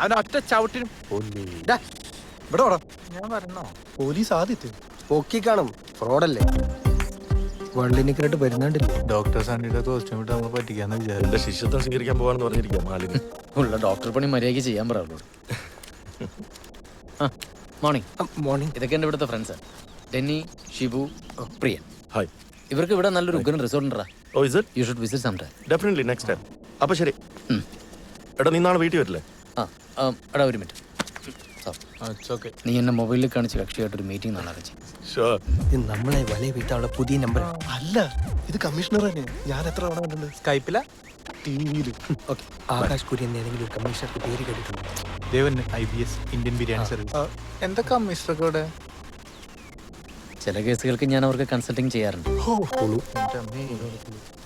അവനൊറ്റ ചവിട്ടിനും. ഞാൻ പറഞ്ഞോ പോലീസ് ആദ്യത്തെ പൊക്കി കാണും, ഫ്രോഡല്ലേ. വള്ളിനിക്കരായിട്ട് വരുന്നുണ്ടില്ല. ഡോക്ടർ സണ്ണിയുടെ കോസ്റ്റ്യൂം ഇട്ട് നമ്മൾ പറ്റിക്കാന്ന് വിചാരിച്ചു. എന്റെ ശിഷ്യത്വം സ്വീകരിക്കാൻ പോവാന്ന് പറഞ്ഞിരിക്കാം മാലിന്. ഉള്ള ഡോക്ടർ പണി മര്യാദയ്ക്ക് ചെയ്യാൻ പറയാറുള്ളൂ. മോർണിംഗ്. മോർണിംഗ്. ഇതൊക്കെ എൻ്റെ ഇവിടുത്തെ ഫ്രണ്ട്സ്, ഡെന്നി, ഷിബു, പ്രിയൻ. ഹായ്. ഇവർക്ക് ഇവിടെ നല്ലൊരു ഉഗ്രൻ റിസോർട്ട് ഉണ്ടാ. Oh is it? You should visit some time. Definitely next time. അപ്പൊ ശരി. എടാ നീ നാളെ വീട്ടിൽ വരില്ലേ? എടാ ഒരു മിനിറ്റ്. നീ എന്നെ മൊബൈലിൽ കാണിച്ച് കക്ഷിയായിട്ടൊരു മീറ്റിംഗ് നാളെ അറേഞ്ച്. ഇത് നമ്മളെ വലയ വീട്ടാനുള്ള പുതിയ നമ്പർ അല്ല, ഇത് കമ്മീഷണർ തന്നെ. ഞാൻ എത്ര തവണ കണ്ടിട്ടുണ്ട് സ്കൈപ്പില ടിവിയിൽ. ഓക്കെ. ആകാശ് കുര്യൻ ഏതെങ്കിലും ഒരു കമ്മീഷണർക്ക് പേര് കേട്ടിട്ടുണ്ടോ? ദേവൻ IBS ഇന്ത്യൻ ബിരിയാണി സർവീസ്. എന്താ കമ്മീഷണർക്ക് ഇവിടെ? ചില കേസുകൾക്ക് ഞാൻ അവർക്ക് കൺസൾട്ടിങ് ചെയ്യാറുണ്ട്.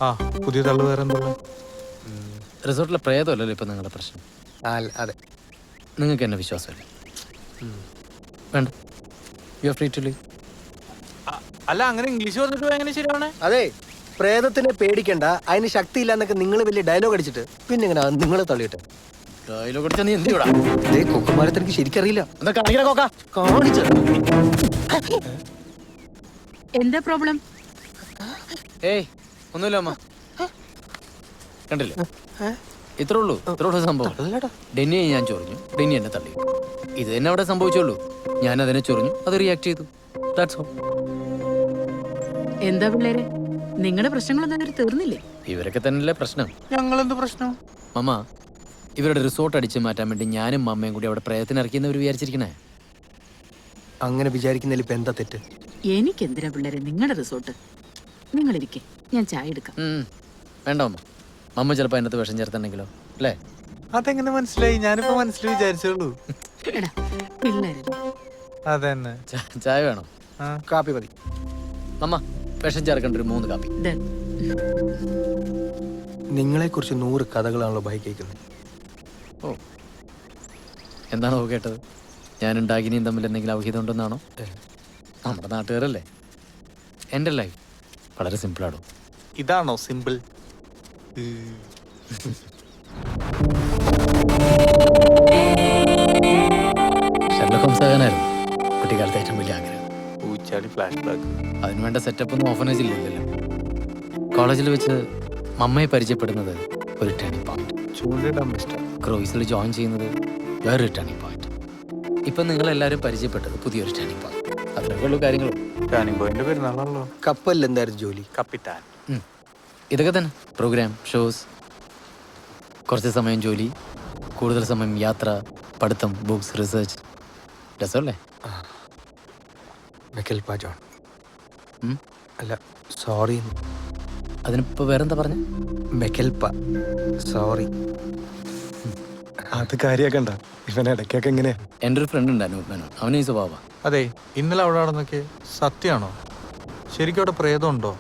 ആ പുതിയ തള്ളു വേറെ എന്താ? റിസോർട്ടിലെ പ്രേതമല്ലല്ലോ ഇപ്പം നിങ്ങളുടെ പ്രശ്നം. അതെ. നിങ്ങൾക്ക് എന്നെ വിശ്വാസമല്ലേ? വേണ്ട, you are free to leave. അല്ല, അങ്ങനെ ഇംഗ്ലീഷ് പറഞ്ഞിട്ട് എങ്ങനെ ശരിയാവണേ? അതെ, പ്രേതത്തിനെ പേടിക്കണ്ട, അതിന് ശക്തിയില്ല എന്നൊക്കെ നിങ്ങൾ വലിയ ഡയലോഗ് അടിച്ചിട്ട് പിന്നെ എങ്ങനെ നിങ്ങളെ തള്ളിയിട്ട് ഡയലോഗ് അടിച്ചാൽ നീ എന്ത് ചെയ്യൂടാ? അതേ കൊക്കുമാരത്തെ എനിക്ക് ശരിക്കറിയില്ല. എന്താ കാണിക്കണ കോക്ക? കാണിച്ചു. എന്താ പ്രോബ്ലം? ഏയ് ഒന്നുമില്ല അമ്മ, കണ്ടില്ലേ? ഇത്രേ ഉള്ളൂ സംഭവം. ഡെന്നിയെ ഞാൻ ചൊറിഞ്ഞു, ഡെന്നി എന്നെ തള്ളി. ഇത് തന്നെ അവിടെ സംഭവിച്ചുള്ളൂ. ഞാൻ അതിനെ ചൊറിഞ്ഞു, അത് റിയാക്ട് ചെയ്തു. That's all. എന്താ പിള്ളേരെ, നിങ്ങളുടെ പ്രശ്നങ്ങളൊന്നും അങ്ങനെ തീർന്നില്ലേ? ഇവരൊക്കെ തന്നെയല്ലേ പ്രശ്നം. ഞങ്ങളെന്ത് പ്രശ്നം? മമ്മ, ഇവരുടെ റിസോർട്ട് അടിച്ച് മാറ്റാൻ വേണ്ടി ഞാനും മമ്മയും കൂടി അവിടെ പ്രയത്നം ഇറക്കിയെന്നവർ വിചാരിച്ചിരിക്കണേ. അങ്ങനെ വിചാരിക്കുന്നതിൽ ഇപ്പൊ എന്താ തെറ്റ്? എനിക്കെന്തിനാ പിള്ളേരെ നിങ്ങളുടെ റിസോർട്ട്? നിങ്ങളിരിക്കെ, ഞാൻ ചായ എടുക്കാം. വേണ്ട മമ്മ, മമ്മ ചിലപ്പോൾ അതിനകത്ത് വിഷം ചേർത്തുണ്ടെങ്കിലോ അല്ലേ? അതെങ്ങനെ മനസ്സിലായി? ഞാനിപ്പോ മനസ്സിൽ വിചാരിച്ചോളൂ. എടാ പിള്ളേരെ, അതന്നെ. ചായ വേണോ? കാപ്പി മതി. മമ്മ, വിഷം ചേർക്കേണ്ട ഒരു 3 കാപ്പി. നിങ്ങളെ കുറിച്ച് 100 കഥകളാണല്ലോ ബൈ കേൾക്കുന്നത്. ഓ, എന്താണോ കേട്ടത്? ഞാനും ഡാഗിനിയും തമ്മിൽ എന്തെങ്കിലും ഔഹിതം ഉണ്ടെന്നാണോ? നമ്മുടെ നാട്ടുകാരല്ലേ. എൻ്റെ ലൈഫ് വളരെ സിമ്പിളാണോ? ഇതാണോ സിമ്പിൾ? ഷെർലക് ഹോംസ് ആകാനായിരുന്നു കുട്ടിക്കാലത്തെ ഏറ്റവും വലിയ ആഗ്രഹം. ഊച്ചാടി ഫ്ലാഷ് ബാക്ക്. അതിനുവേണ്ട സെറ്റപ്പൊന്നും ഓഫനേജിലില്ലല്ലോ. കോളേജിൽ വെച്ച് മമ്മയെ പരിചയപ്പെടുന്നത് ഒരു ടേണിംഗ് പോയിന്റ്. ചൂണ്ടിടാൻ ബെസ്റ്റ്. ക്രൂയിസിൽ ജോയിൻ ചെയ്യുന്നത് വേറൊരു ടേണിംഗ് പോയിന്റ്. ഇപ്പം നിങ്ങളെല്ലാവരും പരിചയപ്പെട്ടത് പുതിയൊരു ടേണിംഗ് പോയിന്റ്. അത്രയൊക്കെ ഉള്ളൂ കാര്യങ്ങളും. ടേണിംഗ് പോയിന്റ് പെരുന്നാളാണല്ലോ. കപ്പലിൽ എന്തായിരുന്നു ജോലി? കപ്പിത്താൻ. ഇതൊക്കെ തന്നെ. പ്രോഗ്രാം, ഷോസ്, കുറച്ച് സമയം ജോലി, കൂടുതൽ സമയം യാത്ര, പഠിത്തം, ബുക്സ്, റിസർച്ച്. രസമല്ലേ? മെക്കൽപ ജോൺ. അല്ല, സോറി. അതിനിപ്പോൾ വേറെന്താ പറഞ്ഞ? മെക്കൽപ, സോറി. അത് കാര്യാക്കണ്ട, ഇവൻ ഇടയ്ക്കൊക്കെ എങ്ങനെയാ. എൻ്റെ ഒരു ഫ്രണ്ട് ഉണ്ടായിരുന്നു മേനോൻ, അവന് ഈ സ്വഭാവ. അതെ, ഇന്നലെ അവിടെ നടന്നൊക്കെ സത്യമാണോ? ശരിക്കും അവിടെ പ്രേതം ഉണ്ടോ?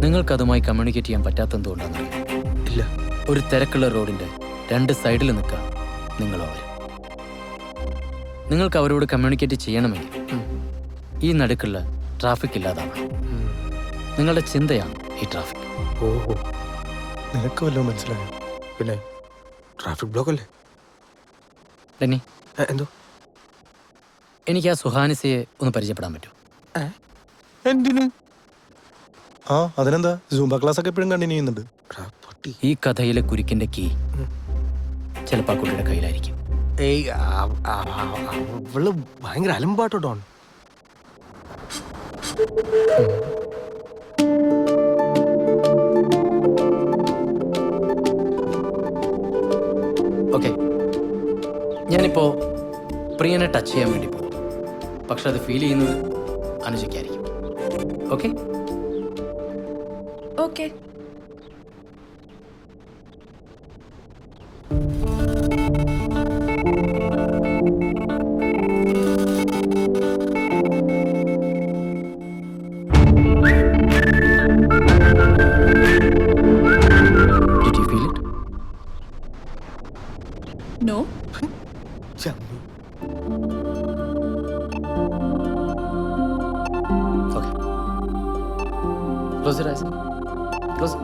നിങ്ങൾക്ക് അതുമായി കമ്മ്യൂണിക്കേറ്റ് ചെയ്യാൻ പറ്റാത്തതുകൊണ്ടാണ്. ഇല്ല. ഒരു തിരക്കുള്ള റോഡിൻ്റെ 2 സൈഡിൽ നിൽക്കാം നിങ്ങളോ അവരും. നിങ്ങൾക്ക് അവരോട് കമ്മ്യൂണിക്കേറ്റ് ചെയ്യണമെങ്കിൽ ഈ നടുക്കുള്ള ട്രാഫിക് ഇല്ലാതാവണം. നിങ്ങളുടെ ചിന്തയാണ് ഈ ട്രാഫിക്. ഓഹോ, നിനക്ക് വല്ലതും മനസ്സിലായോ? പിന്നെ ട്രാഫിക് ബ്ലോക്ക് അല്ലേ? ഡെന്നി, എന്തോ? എനിക്ക് ആ സുഹാനിസയെ ഒന്ന് പരിചയപ്പെടാൻ പറ്റുമോ? എന്തിന്? ആ അതിനെന്താ, സൂംബ ക്ലാസ് ഒക്കെ എപ്പോഴും കണ്ടിന്യൂ ചെയ്യുന്നുണ്ട്. ഈ കഥയിലെ കുരുക്കിന്റെ കീ ചിലപ്പോൾ ആ കുട്ടിയുടെ കയ്യിലായിരിക്കും. ഏയ്, അവള് ഭയങ്കര അലമ്പാട്ടോ ഡോൺ. ഓക്കെ, ഞാനിപ്പോൾ പ്രിയനെ ടച്ച് ചെയ്യാൻ വേണ്ടി പോകും. പക്ഷെ അത് ഫീൽ ചെയ്യുന്നത് അനുജയ്ക്കായിരിക്കും. Okay okay. Did you feel it? No. Close your eyes. Close.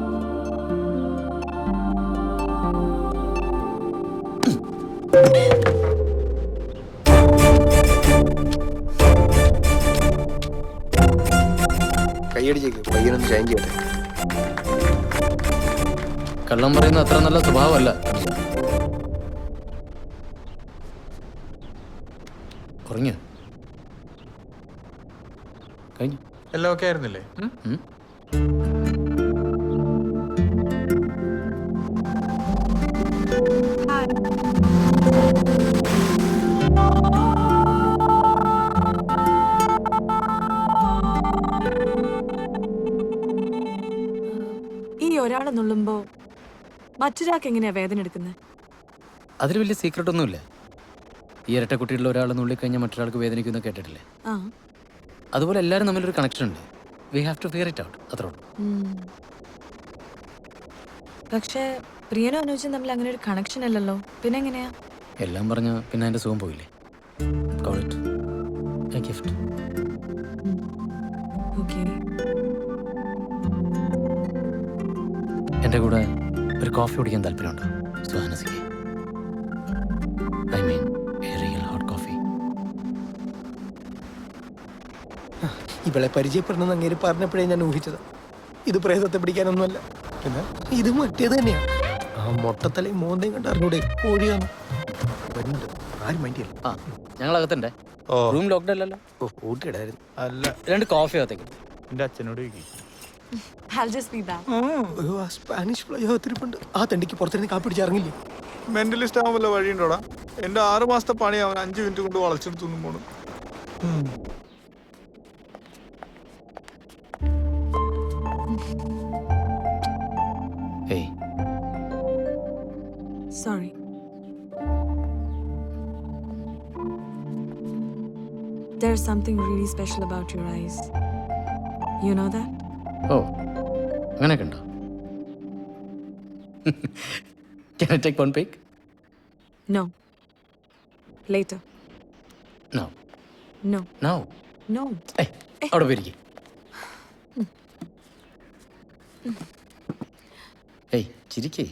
കൈയടിച്ചേക്ക് പയ്യനൊന്ന് ഷൈൻ ചെയ്യട്ടെ. കള്ളം പറയുന്ന അത്ര നല്ല സ്വഭാവമല്ല. കുറഞ്ഞു കഴിഞ്ഞു. എല്ലാം ഓക്കെ ആയിരുന്നില്ലേ? ഉം. ഈ ഒരാളെ നുള്ളുമ്പോ മറ്റൊരാൾക്ക് എങ്ങനെയാ വേദന എടുക്കുന്നത്? അതിൽ വലിയ സീക്രട്ട് ഒന്നുമില്ല. ഈ ഇരട്ട കുട്ടികളിൽ ഒരാൾ നുള്ളിക്കഴിഞ്ഞാൽ മറ്റൊരാൾക്ക് വേദനിക്കുന്ന കേട്ടിട്ടില്ലേ? ആ. അതുപോലെ എല്ലാവരും തമ്മിലൊരു കണക്ഷൻ ഉണ്ട്. We have to fear it out. അത്രേ ഉള്ളൂ. പക്ഷേ പ്രിയനും അനുജും തമ്മിൽ അങ്ങനെ ഒരു കണക്ഷൻ അല്ലല്ലോ, പിന്നെ എങ്ങനെയാ? എല്ലാം പറഞ്ഞ പിന്നെ അതിന്റെ സുഖം പോയില്ലേ? Call it a gift. Okay. എൻ്റെ കൂടെ ഒരു കോഫി കുടിക്കാൻ താല്പര്യമുണ്ടോ സുഹാനസിക്ക്? I mean a real hot coffee. ഇവളെ പരിചയപ്പെടണമെന്ന് അങ്ങേര് പറഞ്ഞപ്പോഴേ ഞാൻ ഊഹിച്ചത്. ഇത് പ്രേതത്തെ പിടിക്കാനൊന്നുമല്ല, പിന്നെ ഇത് മറ്റേത് തന്നെയാ. ആ മൊട്ടത്തലയും മോന്തയും കണ്ട് അറിഞ്ഞൂടെ കോഴിയാണ്. വരുന്നുണ്ട്, ആരും മൈൻഡ് ചെയ്യല്ല. ആ ഞങ്ങൾ അകത്തുണ്ടേ. ഓ റൂം ലോക്ക്ഡ് അല്ലല്ലോ? ഓ ഊട്ടിയിടായിരുന്നു. അല്ല, 2 കോഫി അകത്തേക്ക്. എൻ്റെ അച്ഛനോട് ചോദിക്കും. I'll just be back. അയ്യോ, ആ സ്പാനിഷ് ഫ്ലൈ തിരിപ്പുണ്ട്. ആ തണ്ടിക്ക് പുറത്തിരുന്ന് കാപ്പി പിടിച്ച് ഇറങ്ങില്ലേ? മെന്റലിസ്റ്റ് ആവാൻ വല്ല വഴിയുണ്ടോടാ? എൻ്റെ 6 മാസത്തെ പണി അവൻ 5 മിനിറ്റ് കൊണ്ട് വളച്ചെടുത്തൊന്നും പോണം. ഏയ് Sorry. There's something really special about your eyes. You know that? ഓ അങ്ങനെയൊക്കെ ഉണ്ടോ? Can I take one pic? No. Later. No. No. No. No. ഏയ് അവിടെ പോയിരിക്കും. ഏയ് ചിരിക്കേ.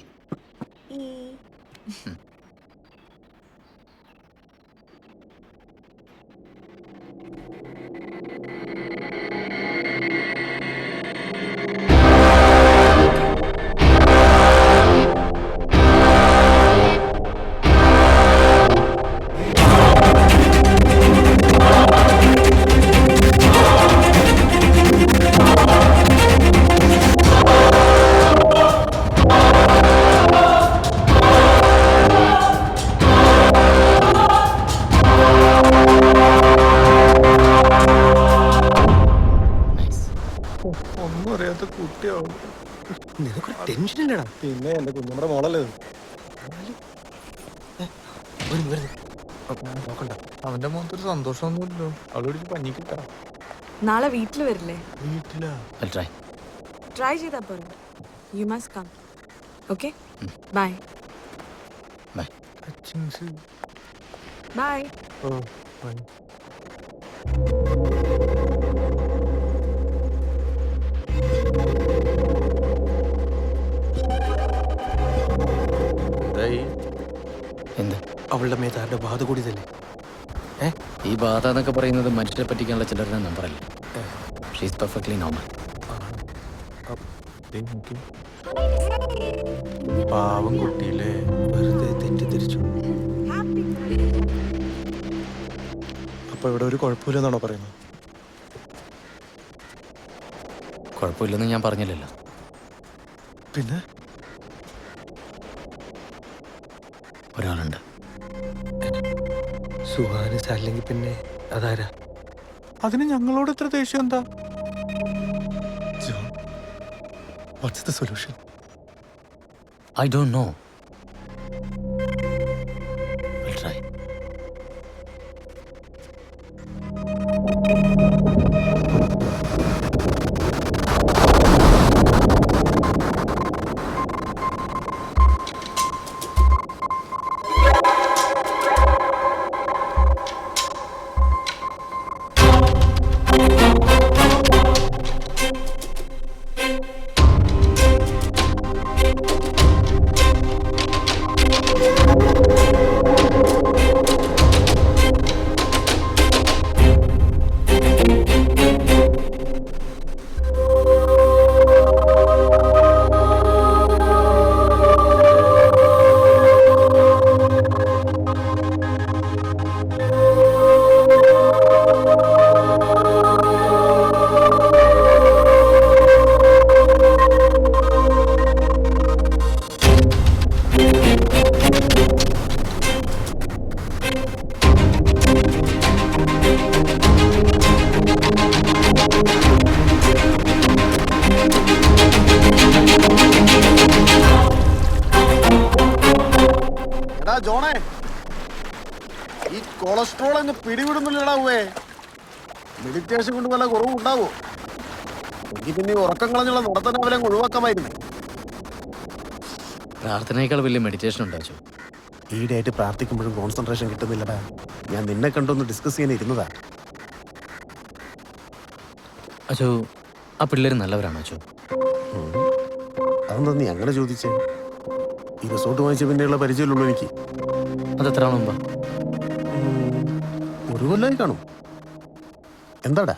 ഒന്നും അറിയാത്ത കുട്ടിയാവും. നിനക്കൊരു ടെൻഷൻ ഇല്ലടാ. പിന്നെ എൻ്റെ കുഞ്ഞമ്മയുടെ മോളല്ലേ ഇത്? നോക്കണ്ട. അവന്റെ മുഖത്തൊരു സന്തോഷമൊന്നുമില്ലല്ലോ. അവള് പിടിച്ച് പഞ്ഞിക്കിട്ടാ. നാളെ വീട്ടിൽ വരില്ലേ? വീട്ടിലാ? I'll try. ട്രൈ ചെയ്താ പോരെ. You must come. Okay? Bye. Bye. അച്ചിങ്സ്. Bye. Oh bye. എന്തായി? എന്ത്? അവളുടെ മേത്താരുടെ ബാധ കൂടിയതല്ലേ? ഈ ബാധ എന്നൊക്കെ പറയുന്നത് മനുഷ്യരെ പറ്റിക്കാനുള്ള ചിലരുടെ നമ്പറല്ലേ? She's perfectly normal. ദേ നോക്ക്. പാവം കുട്ടിയില്ലേ? വെറുതെ തെറ്റിദ്ധരിച്ചു. അപ്പൊ ഇവിടെ ഒരു കുഴപ്പമില്ലെന്നാണോ പറയുന്നത്? കുഴപ്പമില്ലെന്ന് ഞാൻ പറഞ്ഞില്ലല്ലോ. പിന്നെ ഒരാളുണ്ട്. സുഹാനസ് അല്ലെങ്കിൽ പിന്നെ അതാരാ? അതിന് ഞങ്ങളോട് എത്ര ദേഷ്യം എന്താ? John, what's the solution? I don't know. We'll try. ജോണേ, ഈ കൊളസ്ട്രോൾ അങ്ങ് പിടിവിടുന്നില്ലടാവേ. മെഡിറ്റേഷൻ കൊണ്ട് വല്ല കുറവുണ്ടാവോ? എനിക്ക് പിന്നെ ഈ ഉറക്കം കളഞ്ഞുള്ള നടത്തന്നെ അവരെ ഒഴിവാക്കാമായിരുന്നു. പ്രാർത്ഥനയേക്കാൾ വലിയ മെഡിറ്റേഷൻ ഉണ്ടാച്ചു. ഈടായിട്ട് പ്രാർത്ഥിക്കുമ്പോഴും കോൺസെൻട്രേഷൻ കിട്ടുന്നില്ലടാ. ഞാൻ നിന്നെ കണ്ടൊന്ന് ഡിസ്കസ് ചെയ്യാൻ ഇരുന്നതാ. അച്ചോ, ആ പിള്ളേർ നല്ലവരാണ് അച്ചോ. അതെന്താ നീ അങ്ങനെ ചോദിച്ചേ? ഈ റിസോർട്ട് വാങ്ങിച്ച പിന്നെയുള്ള പരിചയമുള്ളൂ എനിക്ക്. അതെത്ര നാൾ മുമ്പാ? ഒരു കൊല്ലമായി കാണും. എന്താടാ?